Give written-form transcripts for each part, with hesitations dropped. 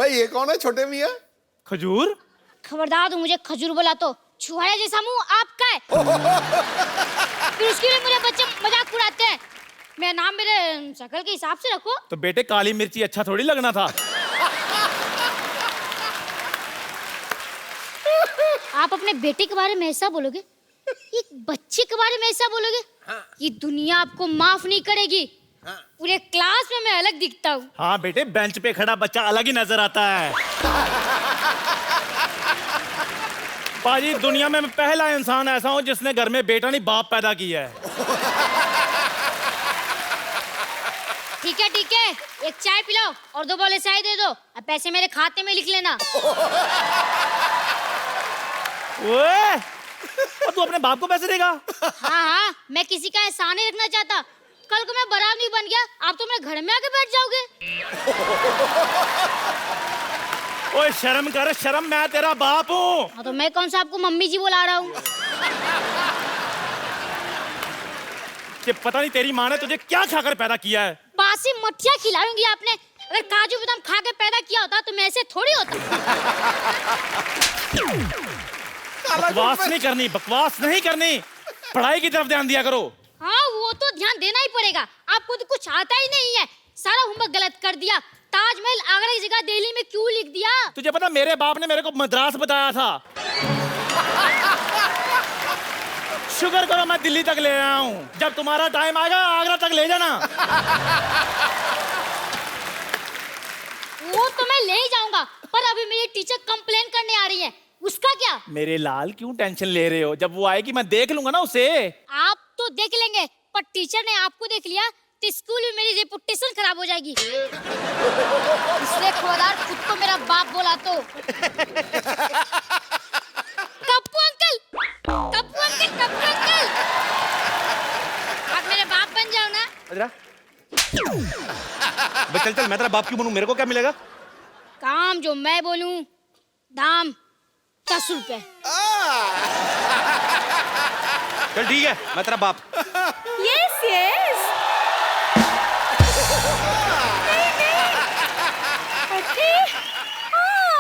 भाई ये कौन है छोटे मियाँ? खजूर? खबरदार तू मुझे खजूर बोला तो छुहारा जैसा मुंह आपका है। फिर उसके लिए मेरे बच्चे मजाक उड़ाते हैं। मेरा नाम मेरे शक्ल के हिसाब से रखो। तो बेटे काली मिर्ची अच्छा थोड़ी लगना था। आप अपने बेटे के बारे में ऐसा बोलोगे, एक बच्चे के बारे में ऐसा बोलोगे? हाँ। ये दुनिया आपको माफ नहीं करेगी। हाँ। पूरे क्लास में मैं अलग दिखता हूँ। हाँ बेटे, बेंच पे खड़ा बच्चा अलग ही नजर आता है। पाजी, दुनिया में मैं पहला इंसान ऐसा हूँ जिसने घर में बेटा नहीं बाप पैदा किया है। ठीक है, एक चाय पिलाओ और 2 बोले चाय दे दो। अब पैसे मेरे खाते में लिख लेना। ओए, और तू अपने बाप को पैसे देगा? हाँ, मैं किसी का एहसान नहीं रखना चाहता। कल को मैं बारात नहीं बन गया, आप तो मेरे घर में आके बैठ जाओगे। ओए शर्म कर, शर्म, मैं तेरा बाप हूँ। हाँ, तो मैं कौन सा आपको मम्मी जी बुला रहा हूँ? कि पता नहीं तेरी माँ ने तुझे क्या खाकर पैदा किया है। बासी मठिया खिलाऊंगी आपने। अगर काजू बादाम खा के पैदा किया होता तो मैं ऐसे थोड़ी होता। बकवास नहीं करनी, बकवास नहीं करनी। पढ़ाई की तरफ ध्यान दिया करो। हाँ, वो तो ध्यान देना ही पड़ेगा। आपको तो कुछ आता ही नहीं है। सारा होमवर्क गलत कर दिया। ताजमहल आगरा की जगह दिल्ली में क्यों लिख दिया? तुझे पता मेरे बाप ने मेरे को मद्रास बताया था। शुक्र करो मैं दिल्ली तक ले आया हूँ। जब तुम्हारा टाइम आएगा आगरा तक ले जाना। वो तो मैं ले ही जाऊंगा, पर अभी मेरी टीचर कंप्लेन करने आ रही है। उसका क्या? मेरे लाल क्यों टेंशन ले रहे हो? जब वो आएगी मैं देख लूंगा ना उसे। आप तो देख लेंगे, पर टीचर ने आपको देख लिया तो स्कूल में मेरी रेपुटेशन खराब हो जाएगी। इसलिए खबरदार खुद को मेरा बाप बोला तो। Kappu uncle, Kappu uncle, Kappu uncle, आप मेरे बाप बन जाओ ना। चल चल, मैं तेरा बाप क्यों बनूं? मेरे को क्या मिलेगा? काम जो मैं बोलूं, दाम 10 रुपए। चल ठीक है, मैं तेरा बाप। Yes, yes.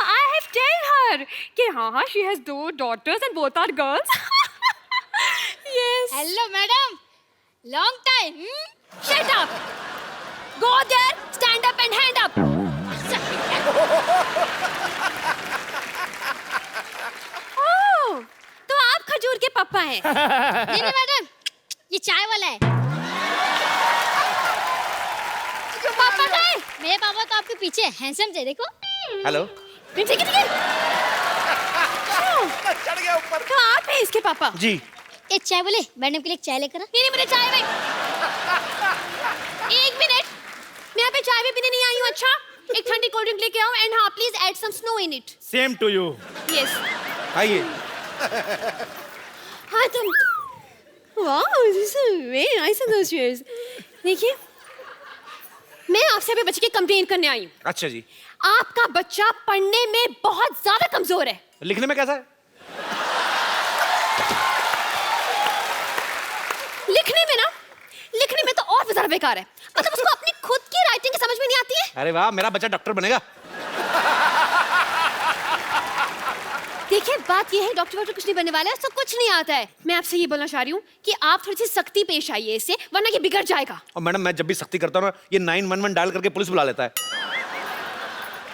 I have told her कि हाँ, she has 2 daughters and both are girls. Yes. Hello madam, long time. Shut up. Go there, stand up and hand up. Oh, तो आप खजूर के पापा हैं? नहीं मैडम, ये चाय वाला है। तो पापा का है? मेरे पापा तो आपके पीछे हैंडसम थे, देखो। हेलो। ठीक है। चढ़ गया ऊपर। तो आप हैं इसके पापा? जी। एक चाय बोले, मैडम के लिए चाय लेकर आ। नहीं मुझे चाय भाई। 1 मिनट, मैं यहाँ पे चाय भी पीने नहीं आई हूँ। अच्छा, एक ठंडी कोल्ड ड्रिंक लेके आओ एंड हाँ please add some snow in it. Same to you. Yes. आइए। हाँ तुम, wow this is very nice and delicious. देखिए, मैं आपसे अभी बच्चे की कंप्लेन करने आई हूँ। अच्छा जी। आपका बच्चा पढ़ने में बहुत ज्यादा कमजोर है। लिखने में कैसा है? लिखने में तो और भी ज्यादा बेकार है। मतलब उसको अपनी खुद की राइटिंग की समझ में नहीं आती है। अरे वाह, मेरा बच्चा डॉक्टर बनेगा। देखिए, बात ये है डॉक्टर कुछ नहीं बनने वाला है, उसको कुछ नहीं आता है। मैं आपसे ये बोलना चाह रही हूँ कि आप थोड़ी सी सख्ती पेश आइए इससे, वरना ये बिगड़ जाएगा। और मैडम, मैं जब भी सख्ती करता हूँ ना, ये 911 डायल करके पुलिस बुला लेता है।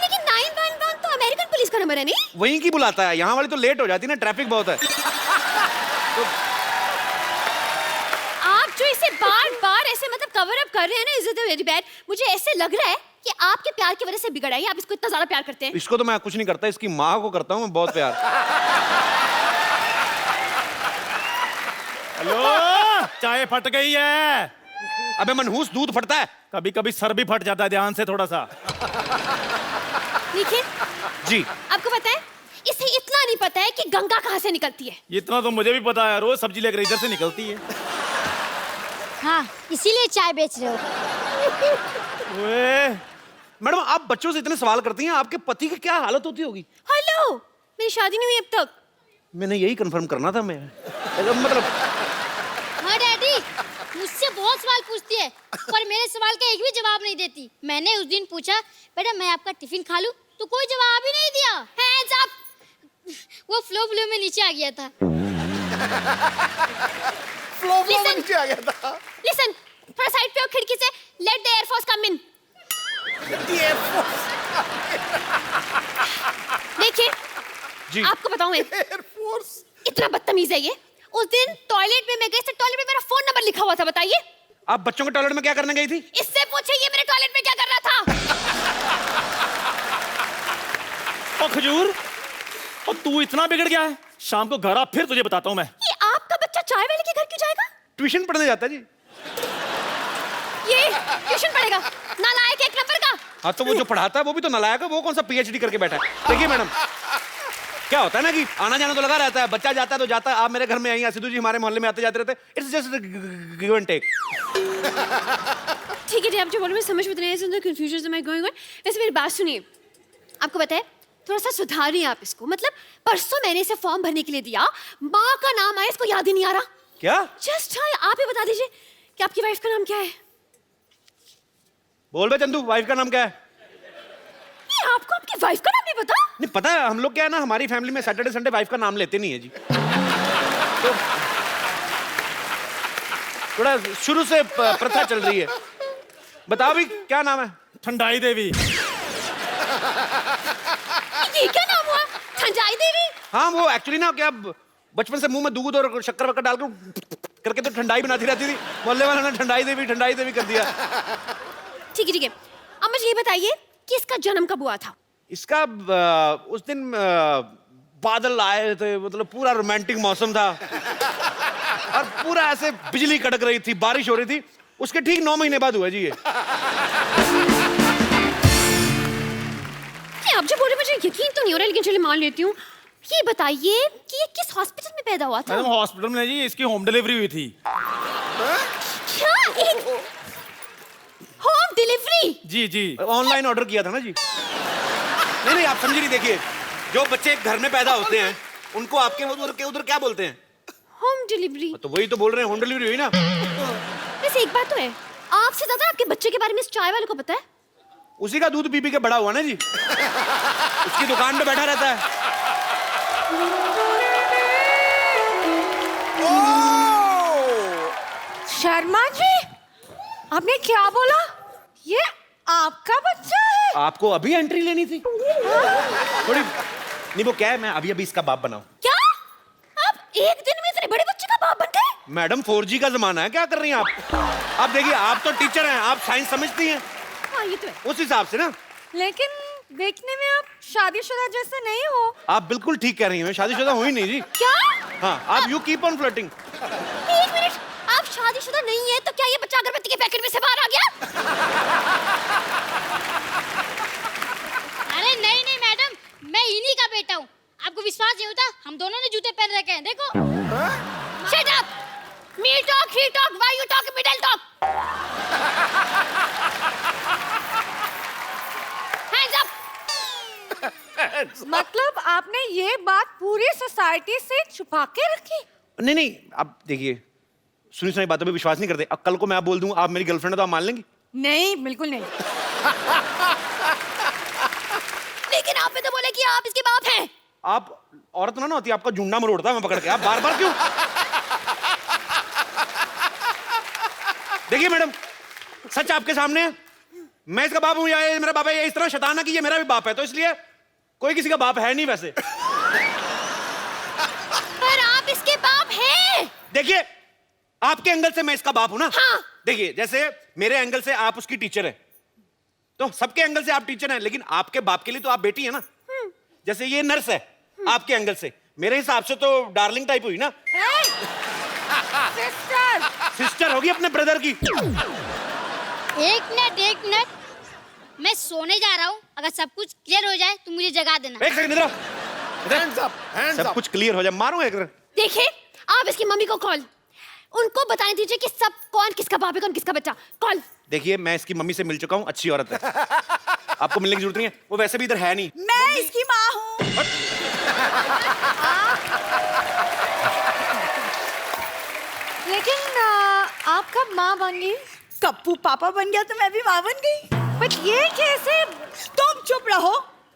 लेकिन 911 तो अमेरिकन पुलिस का नंबर है नहीं? वहीं की बुलाता है, यहाँ वाली तो लेट हो जाती है ना, ट्रैफिक बहुत है। तो आप जो इसे बार-बार ऐसे मतलब कवर अप कर रहे हैं ना, इज इट वेरी बैड। मुझे ऐसे लग रहा है कि आपके प्यार की वजह से बिगड़ा है। आप इसको इतना ज्यादा प्यार करते हैं। इसको तो मैं कुछ नहीं करता, इसकी माँ को करता हूँ मैं बहुत प्यार। हेलो, चाय फट गई है। अबे मनहूस, दूध फटता है। कभी कभी सर भी फट जाता है, ध्यान से थोड़ा सा। देखिए जी। आपको पता है, इसे इतना नहीं पता है कि गंगा कहाँ से निकलती है। इतना तो मुझे भी पता है, रोज सब्जी लेकर इधर से निकलती है। हाँ, इसीलिए चाय बेच रहे हो। मैडम, आप बच्चों से इतने सवाल करती हैं, आपके पति की क्या हालत होती होगी? हेलो, मेरी शादी नहीं हुई अब तक। मैंने यही कंफर्म करना था। मैं मतलब हाँ डैडी, मुझसे बहुत सवाल पूछती है, पर मेरे सवाल का एक भी जवाब नहीं देती। मैंने उस दिन पूछा, बेटा मैं आपका टिफिन खा लूं? तो कोई जवाब ही नहीं दिया। Hands up! वो फ्लो में नीचे आ गया था। फ्लो में Listen. नीचे आ गया था। Listen, थोड़ा साइड पे हो खिड़की से। Let the Air Force come in. Air Force. देखिए, जी। आपको बताऊं मैं, Air Force. इतना बदतमीज है ये। उस दिन टॉयलेट में मैं गई थी, टॉयलेट में मेरा फोन नंबर लिखा हुआ था, बताइए। आप बच्चों के टॉयलेट में क्या करने गई थी? इससे पूछे ये मेरे टॉयलेट में क्या कर रहा था। ओ खजूर, और तू इतना बिगड़ गया है? शाम को घर आ, फिर तुझे बताता हूँ मैं। ये आपका बच्चा चाय वाले के घर क्यों जाएगा? ट्यूशन पढ़ने जाता है जी। ये ट्यूशन पढ़ेगा, नालायक एक नंबर का। हाँ तो वो जो पढ़ाता है वो भी तो नालायक है, वो कौन सा पीएचडी करके बैठा है। देखिए मैडम, क्या होता है ना कि आना जाना तो लगा रहता है, बच्चा जाता है तो जाता है। आप मेरे घर में आई, सिद्धू जी हमारे मोहल्ले में आते जाते रहते हैं। It's just give and take. ठीक है जी, आप जो बोल रहे हैं समझ में नहीं आया, कंफ्यूजन में गोइंग ऑन। वैसे मेरी बात सुनिए, आपको पता है थोड़ा सा सुधारिए आप इसको। मतलब परसों मैंने इसे फॉर्म भरने के लिए दिया, माँ का नाम आया, इसको याद ही नहीं आ रहा। क्या? जस्ट हाँ, आप ही बता दीजिए कि आपकी वाइफ का नाम क्या है। बोल बे चंदू, वाइफ का नाम क्या है? ये आपको आपकी वाइफ का नाम नहीं पता? नहीं पता है, हम लोग क्या है ना, हमारी फैमिली में सैटरडे संडे वाइफ का नाम लेते नहीं है जी। तो थोड़ा शुरू से प्रथा चल रही है। बताओ भी क्या नाम है? ठंडाई देवी। ये क्या नाम हुआ? ठंडाई देवी? हाँ वो एक्चुअली ना क्या बचपन से मुंह में दूध और शक्कर वक्कर डाल करके तो ठंडाई बनाती रहती थी। मोहल्ले वालों ने ठंडाई देवी कर दिया। ठीक है ठीक है, अब मुझे ये बताइए कि इसका जन्म कब हुआ था? इसका उस दिन बादल आए थे, मतलब पूरा रोमांटिक मौसम था और पूरा ऐसे बिजली कड़क रही थी, बारिश हो रही थी। उसके ठीक 9 महीने बाद हुआ जी ये। आप जो बोल रहे मुझे यकीन तो नहीं हो रहा, लेकिन चलिए मान लेती हूँ। ये बताइए कि ये किस हॉस्पिटल में पैदा हुआ था? मैडम हॉस्पिटल में जी, इसकी होम डिलीवरी हुई थी। क्या? एक होम डिलीवरी? जी जी, ऑनलाइन ऑर्डर किया था ना जी। नहीं आप समझी नहीं। देखिए, जो बच्चे घर में पैदा होते हैं उनको आपके उधर क्या बोलते हैं? Home delivery. तो वही तो बोल रहे हैं, होम डिलीवरी हुई ना। वैसे एक बात तो है, आपसे ज्यादा आपके बच्चे के बारे में इस चाय वाले को पता है। उसी का दूध पी के बड़ा हुआ ना जी। उसकी दुकान पे बैठा रहता है। शर्मा जी, आपने क्या बोला? ये आपका बच्चा है? आपको अभी एंट्री लेनी थी थोड़ी। नहीं वो क्या है, मैं अभी इसका बाप बनाऊं। क्या? आप एक दिन में इतने बड़े बच्चे का बाप बन गए? मैडम 4G का जमाना है, क्या कर रही हैं आप? आप देखिए, आप तो टीचर हैं, आप साइंस समझती हैं। हाँ ये तो है। उस हिसाब से ना। लेकिन देखने में आप शादीशुदा जैसे नहीं हो। आप बिल्कुल ठीक कह रही हैं, मैं शादीशुदा हुई नहीं जी। क्या? हाँ, आप यू कीप ऑन फ्लर्टिंग। एक मिनट, आप शादीशुदा नहीं है तो क्या ये बच्चा अगरबत्ती के पैकेट में से बाहर आ गया? अरे नहीं मैडम, मैं इन्हीं का बेटा हूँ। आपको विश्वास नहीं होता? हम दोनों ने जूते पहन रखे हैं, देखो। Shut up! Me talk, he talk, why you talk, middle talk? Hands up! मतलब आपने ये बात पूरी सोसाइटी से छुपा के रखी? नहीं आप देखिए, सुनी सुनाई बातों पे विश्वास नहीं करते। अब कल को मैं आप बोल दूं आप मेरी गर्लफ्रेंड है तो आप मान लेंगी? नहीं, बिल्कुल नहीं। लेकिन आपने तो बोला कि आप इसके बाप हैं। आप औरत ना होती, आपका जुंडा मरोड़ता मैं पकड़ के। आप बार क्यों? देखिए मैडम, सच आपके सामने है। मैं इसका बाप हूं या ये मेरा बाप है, ये इस तरह शैतान है कि ये मेरा भी बाप है, तो इसलिए कोई किसी का बाप है नहीं वैसे। पर आप इसके बाप हैं। देखिए, आपके एंगल से मैं इसका बाप हूं ना। हाँ। देखिए, जैसे मेरे एंगल से आप उसकी टीचर है, तो सबके एंगल से आप टीचर हैं, लेकिन आपके बाप के लिए तो आप बेटी है ना। जैसे ये नर्स है, आपके एंगल से मेरे हिसाब से तो डार्लिंग टाइप हुई ना। सिस्टर। सिस्टर होगी अपने ब्रदर की। एक मिनट, मैं सोने जा रहा हूँ। अगर सब कुछ क्लियर हो जाए तो मुझे जगा देना। एक सेकंड, इधर आओ। Hands up, hands सब up. कुछ क्लियर हो जाए, मारूंगा एक। देखिए, आप इसकी मम्मी को कॉल, उनको बताने दीजिए कि सब कौन किसका बाप है, कौन किसका बच्चा। कॉल। देखिए, मैं इसकी मम्मी से मिल चुका हूँ, अच्छी औरत है। आपको मिलने की जरूरत नहीं है, वो वैसे भी इधर है नहीं। मैं इसकी माँ हूँ। लेकिन आप कब माँ बन गई? कप्पू पापा बन गया तो मैं भी माँ बन गई। बट ये कैसे? तुम चुप रहो,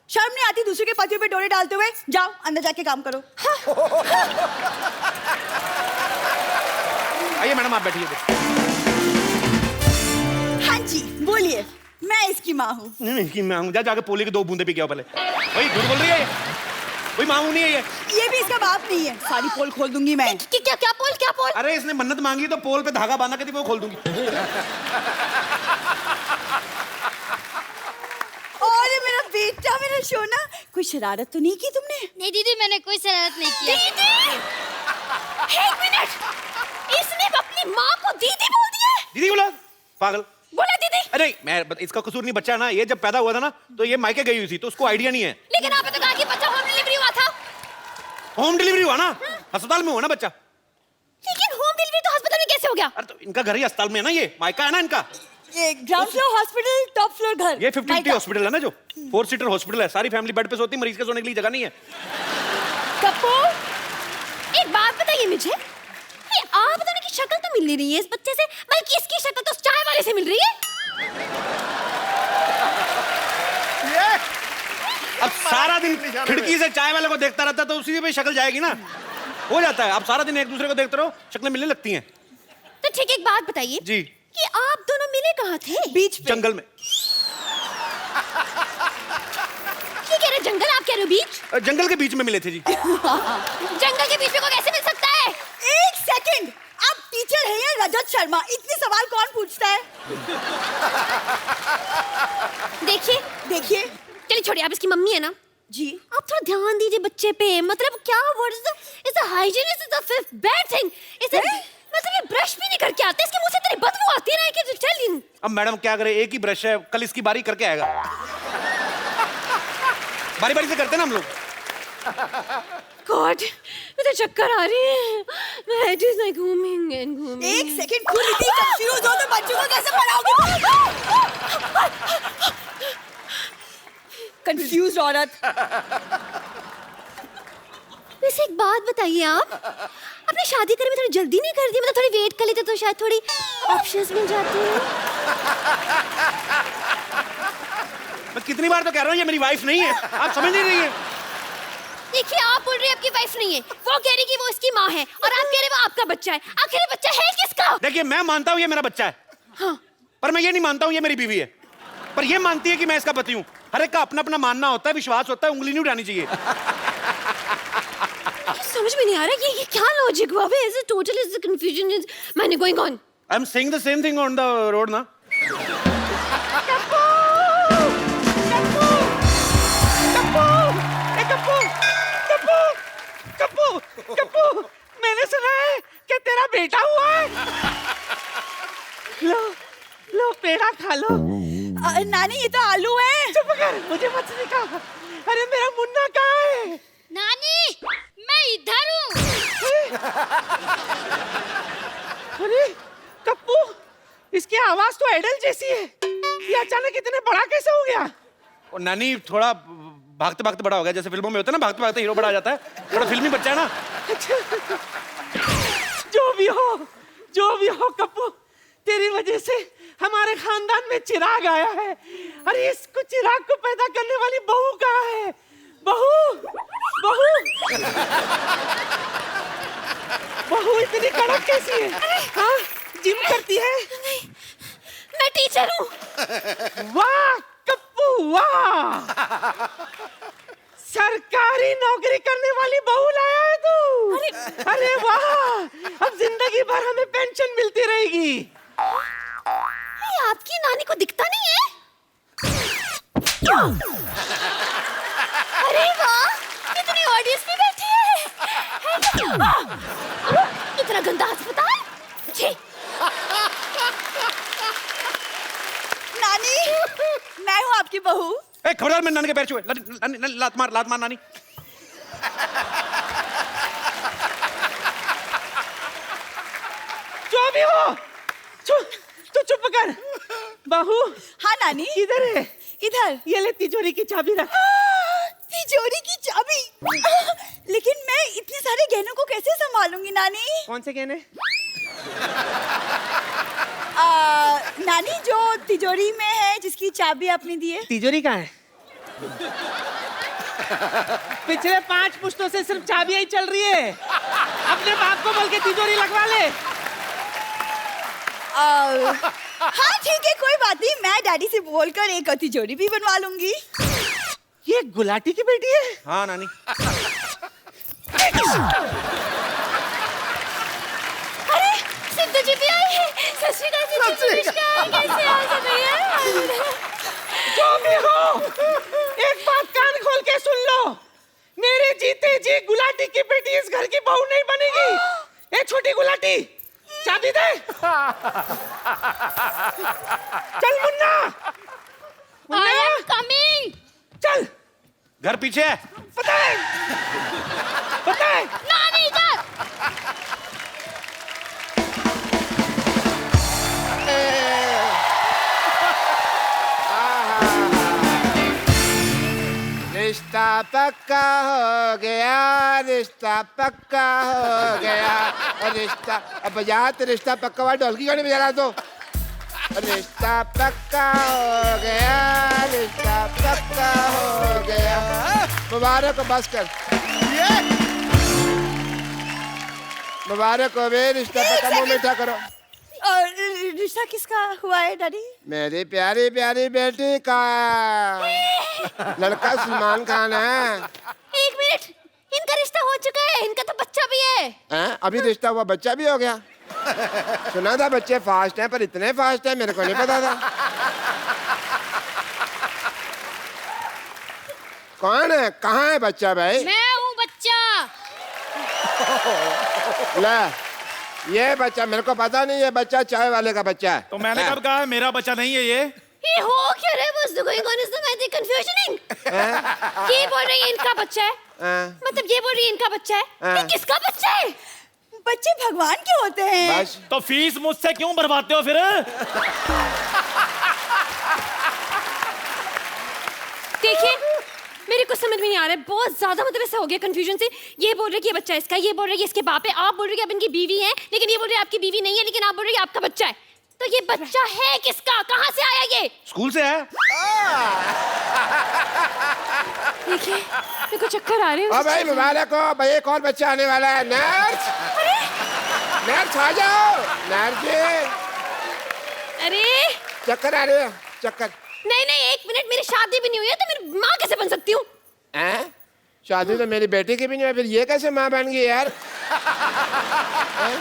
शर्म नहीं आती दूसरे के पतियों पे डोरे डालते हुए? जाओ अंदर जाके काम करो। आइए मैडम आप बैठिए। हाँ जी बोलिए, मैं इसकी माँ हूँ। नहीं कि मैं जा जाके पोले की 2 बूंदे पी के आओ पहले। भाई झूठ बोल रही है ये? कोई मामू नहीं है ये भी इसका बाप नहीं है। सारी पोल खोल दूंगी मैं। क्या पोल? अरे इसने मन्नत मांगी तो पोल पे धागा बांधा के थी वो खोल दूंगी। और मेरा बेटा, मेरा सोना, कोई शरारत तो नहीं की तुमने? नहीं दीदी, मैंने कोई शरारत नहीं किया। दीदी, एक मिनट, इसने अपनी माँ को दीदी बोल दिया है। दीदी बोला? पागल। बोला दीदी। अरे मैं इसका कसूर नहीं, बच्चा ना ये जब पैदा हुआ था ना तो ये मायके गई हुई थी तो उसको आइडिया नहीं है। लेकिन आपने तो कहा कि बच्चा होम डिलीवरी हुआ था। होम डिलीवरी हुआ ना, अस्पताल में हुआ ना बच्चा। लेकिन होम डिलीवरी तो अस्पताल में कैसे हो गया? अरे तो इनका घर ही अस्पताल में है ना, ये मायका है ना इनका। ये ground floor hospital, top floor घर। ये 50 हॉस्पिटल है ना, जो 4 सीटर हॉस्पिटल है। सारी फैमिली बेड पे सोती है, मरीज के सोने के लिए जगह नहीं है। कपूर, एक बात बताइए मुझे, ये आप दोनों की शक्ल तो मिल नहीं रही है इस बच्चे से, बल्कि इसकी शक्ल तो उस चाय वाले से मिल रही है। अब सारा दिन खिड़की से चाय वाले को देखता रहता तो उसी पे शक्ल जाएगी ना, हो जाता है। अब सारा दिन एक दूसरे को देखते रहो, शक्लें मिलने लगती हैं। तो ठीक, एक बात बताइए जी, कि आप दोनों मिले कहाँ थे? बीच पे। जंगल में। ये कह रहे जंगल, आप कह रहे हो बीच? जंगल के बीच में मिले थे जी। जंगल के बीच में को कैसे मिल सकता है? एक सेकंड, आप टीचर हैं या रजत शर्मा? इतने सवाल कौन पूछता है? देखिए देखिए। चलिए छोड़िए, आप इसकी मम्मी है ना जी। आप थोड़ा ध्यान दीजिए बच्चे पे। मतलब क्या word is the hygiene is the fifth bad thing. इसे मतलब ये ब्रश भी नहीं करके आते, इसके मुंह से तेरी बदबू आती है ना कि चल। अब मैडम क्या करे, एक ही ब्रश है, कल इसकी बारी करके आएगा। बारी बारी से करते ना हम लोग। गॉड, मुझे चक्कर आ रही है। मैं हेड इज लाइक घूमिंग एंड घूमिंग। एक सेकंड, खुद इतनी कंफ्यूज हो तो बच्चों को कैसे पढ़ाओगे? कंफ्यूज औरत। वैसे एक बात बताइए, आप अपनी शादी करने में थोड़ी जल्दी नहीं कर दी? मतलब थोड़ी वेट कर लेते तो शायद थोड़ी ऑप्शंस मिल जाते हैं। मैं कितनी बार तो कह रहा हूँ ये मेरी वाइफ नहीं है, आप समझ नहीं रही है। देखिए, आप बोल रहे हैं आपकी वाइफ नहीं है, वो कह रही कि वो इसकी माँ है, और आप कह रहे वो आपका बच्चा है। आखिर ये बच्चा है किसका? देखिए मैं मानता हूँ ये मेरा बच्चा है, हाँ। पर मैं ये नहीं मानता हूँ ये मेरी बीवी है। पर ये मानती है कि मैं इसका पति हूँ। हर एक का अपना अपना मानना होता है, विश्वास होता है, उंगली नहीं उठानी चाहिए। समझ में नहीं आ रहा ये क्या लॉजिक हुआ? Is it total is the confusion is many going on. I am saying the same thing on the road ना। कप्पू, मैंने सुना है कि तेरा बेटा हुआ है। लो पेड़ा खा लो। नानी ये तो आलू है। चुप कर, मुझे मत सिखा। अरे मेरा मुन्ना कहाँ है? नानी, मैं इधर हूँ। अरे कप्पू, इसकी आवाज तो एडल जैसी है। ये अचानक इतने बड़ा कैसे हो गया? और नानी थोड़ा भागते भागते बड़ा हो गया, जैसे फिल्मों में होता है ना, भागते भागते हीरो बड़ा आ जाता है। थोड़ा फिल्मी बच्चा है ना। जो भी हो कप्पू, तेरी वजह से हमारे खानदान में चिराग आया है। अरे इसको चिराग को पैदा करने वाली बहू कहाँ है? बहू इतनी कड़क कैसी है? हाँ, जिम करती है? नहीं, मैं टीचर हूँ। वाह कप्पू वाह, सरकारी नौकरी करने वाली बहू लाया है तू। अरे वाह, अब जिंदगी भर हमें पेंशन मिलती रहेगी। आपकी नानी को दिखता नहीं है? अरे वाह, इतनी ऑडियंस भी बैठी है। इतना गंदा अस्पताल। छी। नानी, मैं हूँ आपकी बहू। ए खबरदार, मैं नानी के पैर छुए। लात मार नानी। जो भी हो, तू चुप कर। बहू। हाँ नानी। इधर है। इधर। ये ले तिजोरी की चाबी रख। तिजोरी की चाबी? लेकिन मैं इतने सारे गहनों को कैसे संभालूंगी नानी? कौन से गहने? नानी जो तिजोरी में है, जिसकी चाबी आपने दी है। तिजोरी कहाँ है? पिछले 5 पुश्तों से सिर्फ चाबियां ही चल रही है। अपने बाप को बोल के तिजोरी लगवा ले। हाँ ठीक है, कोई बात नहीं, मैं डैडी से बोलकर एक तिजोरी भी बनवा लूंगी। ये गुलाटी की बेटी है? हाँ नानी। अरे सिद्धू जी भी आए हैं। सत श्री अकाल सिद्धू जी, कैसे हो सब भैया? जो भी हो, एक बात कान खोल के सुन लो। मेरे जीते जी गुलाटी की बेटी इस घर की बहू नहीं बनेगी। ए छोटी गुलाटी, चाबी दे। चल मुन्ना, I am coming. चल। घर पीछे है। पता है, पता है। नानी इधर। रिश्ता पक्का हो गया, रिश्ता पक्का हो गया, रिश्ता अब बजा तो रिश्ता पक्का वाला ढोलकी गाने बजा रहा तो रिश्ता पक्का हो गया, रिश्ता पक्का हो गया। मुबारक हो, बस कर। मुबारक हो बे, रिश्ता पक्का, मुंह मीठा करो। और रिश्ता किसका हुआ है डैडी? मेरी प्यारी प्यारी बेटी का लड़का सलमान खान है। 1 मिनट, इनका रिश्ता हो चुका है, इनका तो बच्चा भी है। हैं? अभी रिश्ता हुआ, बच्चा भी हो गया। सुना था बच्चे फास्ट हैं, पर इतने फास्ट हैं मेरे को नहीं पता था। कौन है, कहाँ है बच्चा भाई? मैं हूँ बच्चा। ले, ये बच्चा मेरे को पता नहीं, ये बच्चा चाय वाले का बच्चा है। तो मैंने कब कहा है मेरा बच्चा नहीं है ये? ये हो क्या रहा है? What's going on? Is the confusioning? ये बोल रही है इनका बच्चा है, मतलब ये बोल रही है इनका बच्चा है। ये किसका बच्चा है? बच्चे भगवान के होते हैं। बस तो फीस मुझसे क्यों भरवाते हो फिर? देखिए, मेरे को समझ में नहीं आ रहा है, बहुत ज्यादा मतलब ऐसा हो गया कंफ्यूजन से। ये बोल रहे कि ये बच्चा इसका, ये बोल रहे कि इसके बाप है, आप बोल रहे कि आप इनकी बीवी हैं, लेकिन ये बोल रहे आपकी बीवी नहीं है, लेकिन आप बोल रहे कि आपका बच्चा है। तो ये बच्चा है किसका, कहाँ से आया ये? स्कूल से है। देखिए, मेरे को चक्कर आ रहे हैं। ओ भाई मुबारक हो भाई, एक और बच्चा आने वाला है। नर्स, नर्स आ जाओ। नर्स जी, अरे चक्कर आ रहे हैं, चक्कर। नहीं नहीं, 1 मिनट, मेरी शादी भी नहीं हुई है तो मेरी माँ कैसे बन सकती हूँ? हैं? शादी तो मेरी बेटी की भी नहीं है, फिर ये कैसे माँ बन गई यार? हैं?